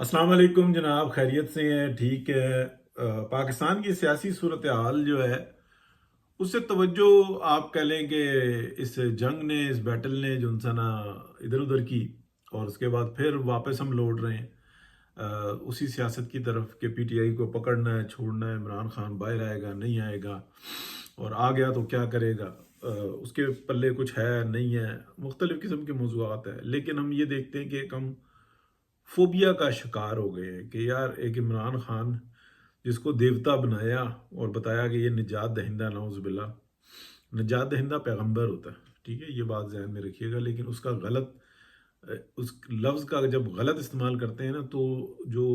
अस्सलाम वालेकुम जनाब, खैरियत से हैं? ठीक है। पाकिस्तान की सियासी सूरत हाल जो है उससे तवज्जो आप कह लें कि इस जंग ने, इस बैटल ने जो सा ना इधर उधर की, और उसके बाद फिर वापस हम लौट रहे हैं उसी सियासत की तरफ कि पीटीआई को पकड़ना है, छोड़ना है, इमरान खान बाहर आएगा नहीं आएगा, और आ गया तो क्या करेगा, उसके पल्ले कुछ है नहीं है, मुख्तलिफ किस्म के मौज़ूआत है। लेकिन हम ये देखते हैं कि एक हम फोबिया का शिकार हो गए हैं कि यार एक इमरान खान जिसको देवता बनाया और बताया कि ये निजात दहिंदा, नाउज़ुबिल्ला, निजात दहिंदा पैगंबर होता है, ठीक है, ये बात ज़हन में रखिएगा। लेकिन उसका गलत उस लफ्ज़ का जब गलत इस्तेमाल करते हैं ना, तो जो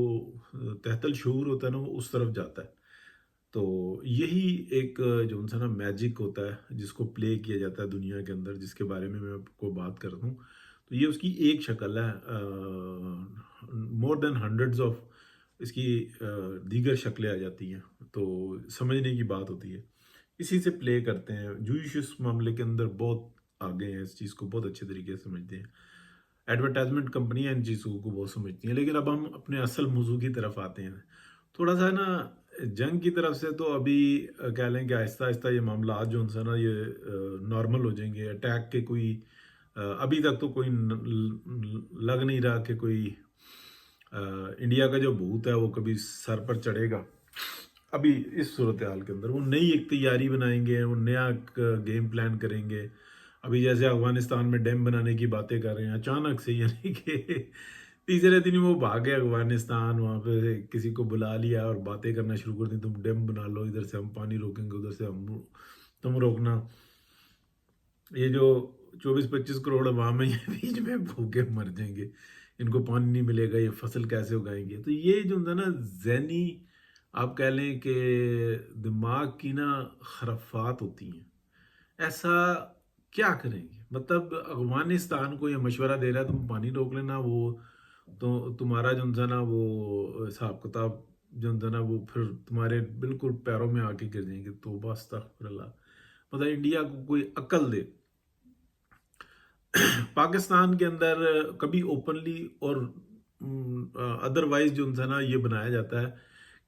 तहतल शूर होता है ना, वो उस तरफ जाता है। तो यही एक जो उनसा ना मैजिक होता है जिसको प्ले किया जाता है दुनिया के अंदर, जिसके बारे में मैं आपको बात करता हूँ। तो ये उसकी एक शक्ल है, मोर देन हंड्रेड्स ऑफ इसकी दीगर शक्लें आ जाती हैं। तो समझने की बात होती है, इसी से प्ले करते हैं। जूश इस मामले के अंदर बहुत आगे हैं, इस चीज़ को बहुत अच्छे तरीके से समझते हैं। एडवर्टाइजमेंट कंपनियां इन चीज़ों को बहुत समझती हैं। लेकिन अब हम अपने असल मौजू की तरफ आते हैं। थोड़ा सा ना जंग की तरफ से तो अभी कह लें कि आहिस्ता आहिस्ता ये मामला आज जो है ना, ये नॉर्मल हो जाएंगे। अटैक के कोई अभी तक तो कोई लग नहीं रहा कि कोई इंडिया का जो भूत है वो कभी सर पर चढ़ेगा। अभी इस सूरत हाल के अंदर वो नई एक तैयारी बनाएंगे, वो नया गेम प्लान करेंगे। अभी जैसे अफगानिस्तान में डैम बनाने की बातें कर रहे हैं अचानक से, यानी कि तीसरे दिन ही वो भागे अफगानिस्तान, वहाँ पे किसी को बुला लिया और बातें करना शुरू कर दी, तुम डैम बना लो, इधर से हम पानी रोकेंगे, उधर से हम तुम रोकना। ये जो 24-25 करोड़ अवाम है, ये बीच में भूखे मर जाएंगे, इनको पानी नहीं मिलेगा, ये फसल कैसे उगाएंगे। तो ये जो होता है ना जहनी, आप कह लें कि दिमाग की ना खराफात होती हैं। ऐसा क्या करेंगे? मतलब अफगानिस्तान को ये मशवरा दे रहा है तुम पानी रोक लेना, वो तो तुम्हारा जो है ना वो हिसाब किताब जो है ना वो फिर तुम्हारे बिल्कुल पैरों में आके गिर जाएंगे। तो बस अस्तगफिरुल्लाह। मतलब इंडिया को कोई अक्ल दे। पाकिस्तान के अंदर कभी ओपनली और अदरवाइज जो है ना ये बनाया जाता है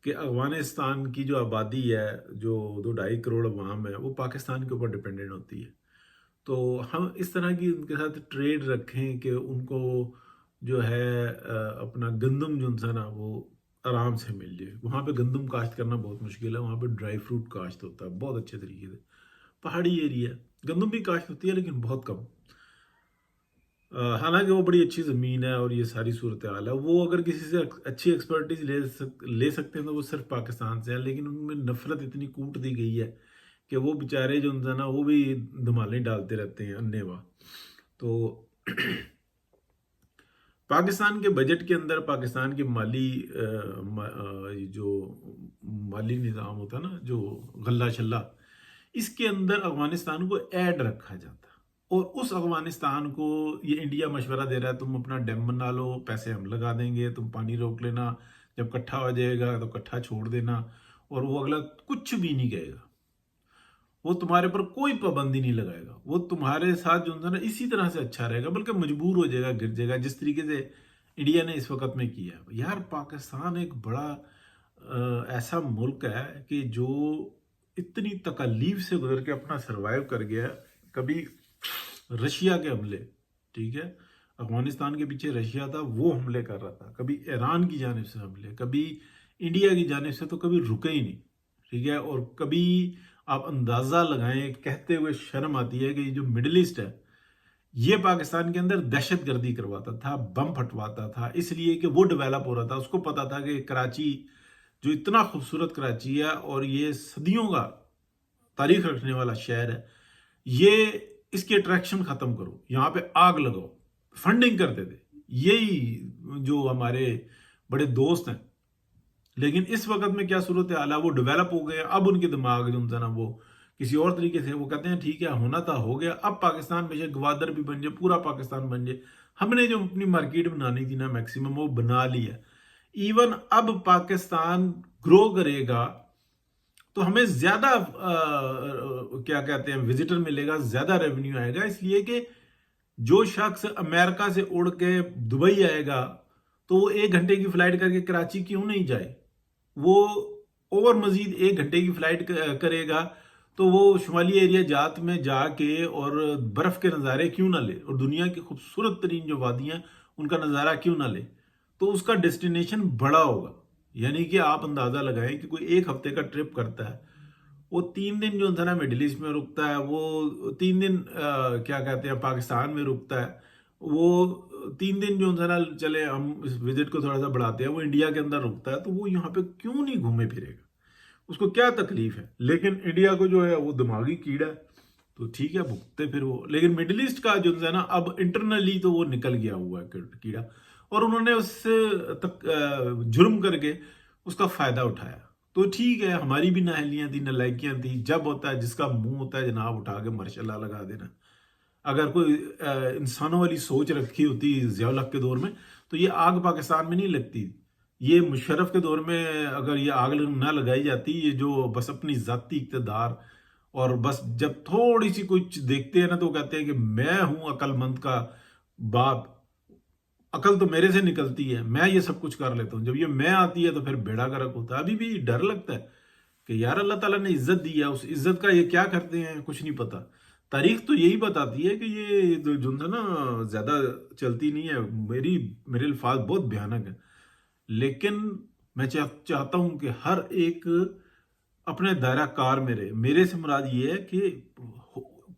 कि अफगानिस्तान की जो आबादी है, जो 2-2.5 करोड़ अवाम है, वो पाकिस्तान के ऊपर डिपेंडेंट होती है। तो हम इस तरह की उनके साथ ट्रेड रखें कि उनको जो है अपना गंदम जो है ना वो आराम से मिल जाए। वहाँ पे गंदम काश्त करना बहुत मुश्किल है, वहाँ पे ड्राई फ्रूट काश्त होता है बहुत अच्छे तरीके से। पहाड़ी एरिया, गंदम भी काश्त होती है लेकिन बहुत कम। हालांकि वो बड़ी अच्छी ज़मीन है और ये सारी सूरत हाल है। वो अगर किसी से अच्छी एक्सपर्टीज ले सकते हैं तो वो सिर्फ पाकिस्तान से है। लेकिन उनमें नफरत इतनी कूट दी गई है कि वो बेचारे जो है ना वो भी धमाले डालते रहते हैं अन्नेवा। तो पाकिस्तान के बजट के अंदर पाकिस्तान के माली जो माली निज़ाम होता है ना, जो गल्ला शल्ला, इसके अंदर अफगानिस्तान को ऐड रखा जाता है। और उस अफगानिस्तान को ये इंडिया मशवरा दे रहा है तुम अपना डैम बना लो, पैसे हम लगा देंगे, तुम पानी रोक लेना, जब इकट्ठा हो जाएगा तो इकट्ठा छोड़ देना, और वो अगला कुछ भी नहीं कहेगा, वो तुम्हारे पर कोई पाबंदी नहीं लगाएगा, वो तुम्हारे साथ जो है ना इसी तरह से अच्छा रहेगा, बल्कि मजबूर हो जाएगा, गिर जाएगा, जिस तरीके से इंडिया ने इस वक्त में किया है। यार पाकिस्तान एक बड़ा ऐसा मुल्क है कि जो इतनी तकलीफ से गुजर के अपना सरवाइव कर गया। कभी रशिया के हमले, ठीक है, अफगानिस्तान के पीछे रशिया था, वो हमले कर रहा था, कभी ईरान की जानिब से हमले, कभी इंडिया की जानिब से, तो कभी रुके ही नहीं, ठीक है। और कभी आप अंदाज़ा लगाएं, कहते हुए शर्म आती है कि ये जो मिडल ईस्ट है, ये पाकिस्तान के अंदर दहशत गर्दी करवाता था, बम फटवाता था, इसलिए कि वो डेवलप हो रहा था। उसको पता था कि कराची जो इतना खूबसूरत कराची है और ये सदियों का तारीख रखने वाला शहर है, ये इसकी अट्रैक्शन खत्म करो, यहाँ पे आग लगाओ, फंडिंग करते थे यही जो हमारे बड़े दोस्त हैं। लेकिन इस वक्त में क्या सूरत हाल है, वो डेवलप हो गए। अब उनके दिमाग जो है ना वो किसी और तरीके से, वो कहते हैं ठीक है होना था हो गया, अब पाकिस्तान में ग्वादर भी बन जाए, पूरा पाकिस्तान बन जाए। हमने जो अपनी मार्केट बनानी थी ना मैक्सिमम, वो बना लिया। इवन अब पाकिस्तान ग्रो करेगा तो हमें ज्यादा क्या कहते हैं विजिटर मिलेगा, ज्यादा रेवेन्यू आएगा। इसलिए कि जो शख्स अमेरिका से उड़ के दुबई आएगा تو وہ 1 گھنٹے کی فلائٹ کر کے کراچی کیوں نہیں جائے؟ وہ اور مزید 1 گھنٹے کی فلائٹ کرے گا تو وہ شمالی ایریا جات میں جا کے اور برف کے نظارے کیوں نہ لے، اور دنیا کی خوبصورت ترین جو وادیاں ان کا نظارہ کیوں نہ لے؟ تو اس کا ڈیسٹینیشن بڑا ہوگا. یعنی کہ آپ اندازہ لگائیں کہ کوئی 1 ہفتے کا ٹرپ کرتا ہے، وہ 3 دن جو ہے نا مڈل ایسٹ میں رکتا ہے، وہ 3 دن کیا کہتے ہیں پاکستان میں رکتا ہے، وہ 3 دن جو ہے نا چلے ہم اس وزٹ کو تھوڑا سا بڑھاتے ہیں، وہ انڈیا کے اندر رکتا ہے، تو وہ یہاں پہ کیوں نہیں گھومے پھرے گا؟ اس کو کیا تکلیف ہے؟ لیکن انڈیا کو جو ہے وہ دماغی کیڑا ہے، تو ٹھیک ہے بھگتے پھر وہ. لیکن مڈل ایسٹ کا جو ہے نا اب انٹرنلی تو وہ نکل گیا ہوا ہے کیڑا، اور انہوں نے اس سے جرم کر کے اس کا فائدہ اٹھایا. تو ٹھیک ہے، ہماری بھی نااہلیاں تھیں، نالائکیاں تھیں. جب ہوتا ہے جس کا منہ ہوتا ہے جناب اٹھا کے ماشاء اللہ لگا دینا. اگر کوئی انسانوں والی سوچ رکھی ہوتی ضیاء الحق کے دور میں تو یہ آگ پاکستان میں نہیں لگتی. یہ مشرف کے دور میں اگر یہ آگ نہ لگائی جاتی، یہ جو بس اپنی ذاتی اقتدار، اور بس جب تھوڑی سی کچھ دیکھتے ہیں نا تو کہتے ہیں کہ میں ہوں عقل مند کا باپ، عقل تو میرے سے نکلتی ہے، میں یہ سب کچھ کر لیتا ہوں. جب یہ میں آتی ہے تو پھر بیڑا گرک ہوتا ہے. ابھی بھی ڈر لگتا ہے کہ یار اللہ تعالیٰ نے عزت دی ہے، اس عزت کا یہ کیا کرتے ہیں کچھ نہیں پتا. تاریخ تو یہی بتاتی ہے کہ یہ جو ہے نا زیادہ چلتی نہیں ہے. میرے الفاظ بہت بھیانک ہیں، لیکن میں چاہتا ہوں کہ ہر ایک اپنے دائرہ کار میں رہے. میرے سے مراد یہ ہے کہ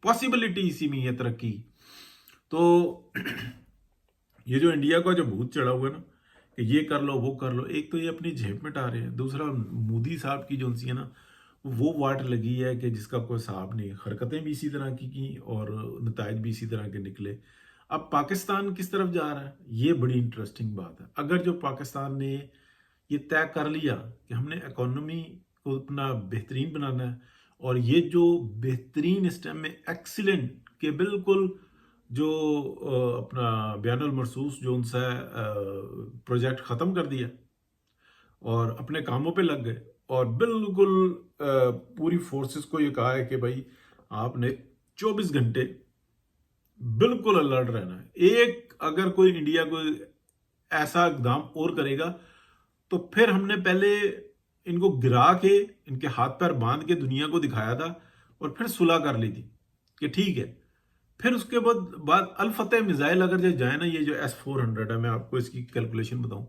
پاسبلٹی اسی میں ہے ترقی. تو یہ جو انڈیا کا جو بھوت چڑھا ہوا ہے نا کہ یہ کر لو وہ کر لو، ایک تو یہ اپنی جیب میں ڈال رہے ہیں، دوسرا مودی صاحب کی جو ہے نا وہ واٹ لگی ہے کہ جس کا کوئی حساب نہیں. حرکتیں بھی اسی طرح کی اور نتائج بھی اسی طرح کے نکلے. اب پاکستان کس طرف جا رہا ہے، یہ بڑی انٹرسٹنگ بات ہے. اگر جو پاکستان نے یہ طے کر لیا کہ ہم نے اکانومی کو اپنا بہترین بنانا ہے، اور یہ جو بہترین اس ٹائم میں ایکسیلنٹ کہ بالکل جو اپنا بیان المرصوص جو ان سے پروجیکٹ ختم کر دیا اور اپنے کاموں پہ لگ گئے، اور بالکل پوری فورسز کو یہ کہا ہے کہ بھائی آپ نے 24 گھنٹے بالکل الرٹ رہنا ہے. ایک اگر کوئی انڈیا کو ایسا اقدام اور کرے گا تو پھر ہم نے پہلے ان کو گرا کے ان کے ہاتھ پیر باندھ کے دنیا کو دکھایا تھا، اور پھر صلح کر لی تھی کہ ٹھیک ہے. پھر اس کے بعد الفتح میزائل اگر جائے نا، یہ جو S-400 ہے، میں آپ کو اس کی کیلکولیشن بتاؤں،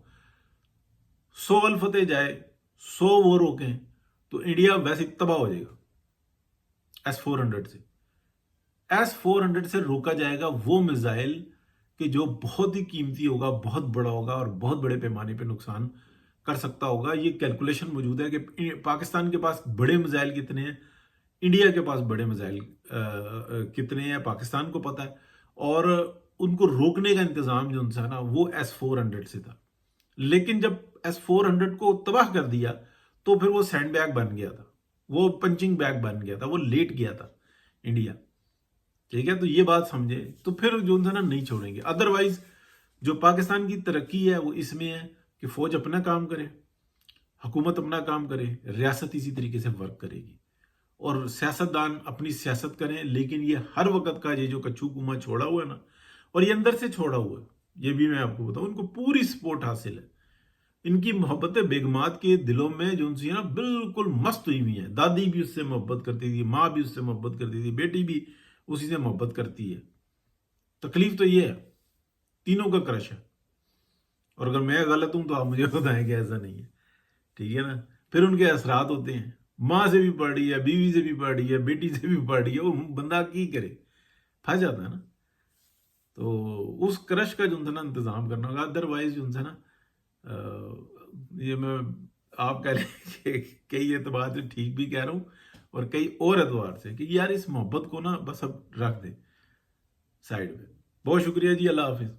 100 الفتح جائے، 100 وہ روکیں تو انڈیا ویسے تباہ ہو جائے گا. S-400 سے S-400 سے روکا جائے گا وہ میزائل کہ جو بہت ہی قیمتی ہوگا، بہت بڑا ہوگا اور بہت بڑے پیمانے پہ نقصان کر سکتا ہوگا. یہ کیلکولیشن موجود ہے کہ پاکستان کے پاس بڑے میزائل کتنے ہیں، انڈیا کے پاس بڑے میزائل کتنے ہیں پاکستان کو پتا ہے، اور ان کو روکنے کا انتظام جو ہے نا وہ S-400 سے تھا. لیکن جب S-400 کو تباہ کر دیا تو پھر وہ سینڈ بیگ بن گیا تھا، وہ پنچنگ بیگ بن گیا تھا، وہ لیٹ گیا تھا انڈیا. ٹھیک ہے، تو یہ بات سمجھے تو پھر جو ہے نا نہیں چھوڑیں گے. ادروائز جو پاکستان کی ترقی ہے وہ اس میں ہے کہ فوج اپنا کام کرے، حکومت اپنا کام کرے، ریاست اسی طریقے سے ورک کرے گی، اور سیاستدان اپنی سیاست کریں. لیکن یہ ہر وقت کا یہ جو کچھو کما چھوڑا ہوا ہے نا، اور یہ اندر سے چھوڑا ہوا ہے، یہ بھی میں آپ کو بتاؤں، ان کو پوری سپورٹ حاصل ہے. ان کی محبت بیگمات کے دلوں میں جو ان سے نا بالکل مست ہوئی ہوئی ہیں. دادی بھی اس سے محبت کرتی تھی، ماں بھی اس سے محبت کرتی تھی، بیٹی بھی اسی سے محبت کرتی ہے. تکلیف تو یہ ہے، تینوں کا کرش ہے. اور اگر میں غلط ہوں تو آپ مجھے بتائیں کہ ایسا نہیں ہے. ٹھیک ہے نا. پھر ان کے اثرات ہوتے ہیں، ماں سے بھی پڑھ رہی ہے، بیوی سے بھی پڑھ رہی ہے، بیٹی سے بھی پڑھ رہی ہے، وہ بندہ کی کرے، پھنس جاتا ہے نا. تو اس کرش کا جو نا انتظام کرنا ہوگا. ادروائز جو ہے نا یہ میں آپ کہہ لیں کہ کئی اعتبار سے ٹھیک بھی کہہ رہا ہوں، اور کئی اور اعتبار سے کہ یار اس محبت کو نا بس اب رکھ دے سائڈ پہ. بہت شکریہ جی، اللہ حافظ.